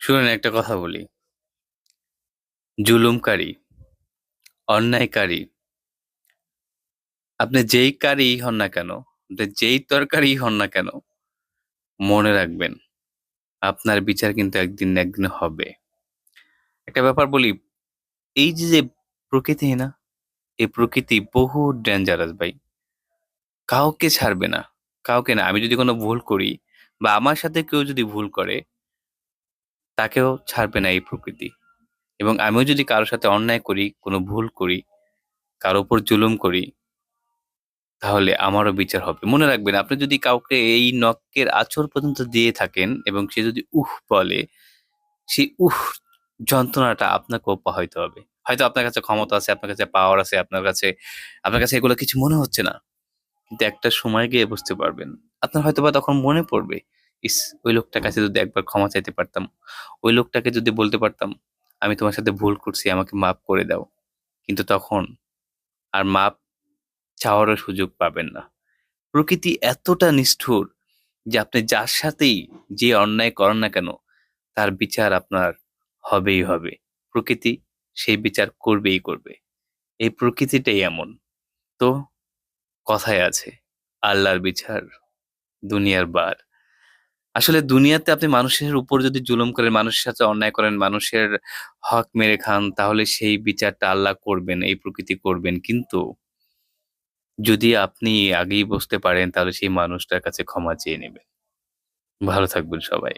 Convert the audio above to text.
শুনুন একটা কথা বলি। জুলুমকারী, অন্যায়কারী, আপনি যেই কারিই হন না কেন, আপনি যেই তরকারিই হন না কেন, মনে রাখবেন আপনার বিচার কিন্তু একদিন না একদিন হবে। একটা ব্যাপার বলি, এই যে প্রকৃতি না, এই প্রকৃতি বহু ডেঞ্জারাস ভাই। কাউকে ছাড়বে না, কাউকে না। আমি যদি কোনো ভুল করি বা আমার সাথে কেউ যদি ভুল করে, তাকেও ছাড়বে না এই প্রকৃতি। এবং আমিও যদি কারো সাথে অন্যায় করি, কোনো ভুল করি, কারো উপর জুলুম করি, তাহলে আমারও বিচার হবে। মনে রাখবেন আপনি যদি কাউকে এই নখের আঁচড় পর্যন্ত দিয়ে থাকেন এবং সে যদি উহ বলে, সেই উহ যন্ত্রণাটা আপনাকেও পোহাইতে হবে। হয়তো আপনার কাছে ক্ষমতা আছে, আপনার কাছে পাওয়ার আছে, আপনার কাছে এগুলো কিছু মনে হচ্ছে না। কিন্তু একটা সময় গিয়ে বুঝতে পারবেন। আপনার হয়তোবা তখন মনে পড়বে, ইস! ওই লোকটার কাছে যদি একবার ক্ষমা চাইতে পারতাম, ওই লোকটাকে যদি বলতে পারতাম, আমি তোমার সাথে ভুল করছি, আমাকে মাফ করে দাও। কিন্তু তখন আর মাপ চাওয়ারও সুযোগ পাবেন না। প্রকৃতি এতটা নিষ্ঠুর যে আপনি যার সাথেই যে অন্যায় করেন না কেন তার বিচার আপনার হবেই হবে। প্রকৃতি সেই বিচার করবেই করবে। এই প্রকৃতিটাই এমন। তো কথায় আছে, আল্লাহর বিচার দুনিয়ার বার। আসলে দুনিয়াতে আপনি মানুষের উপর যদি জুলুম করেন, মানুষের সাথে অন্যায় করেন, মানুষের হক মেরে খান, তাহলে সেই বিচারটা আল্লাহ করবেন, এই প্রকৃতি করবেন। কিন্তু যদি আপনি আগেই বুঝতে পারেন তাহলে সেই মানুষটার কাছে ক্ষমা চেয়ে নেবেন। ভালো থাকবেন সবাই।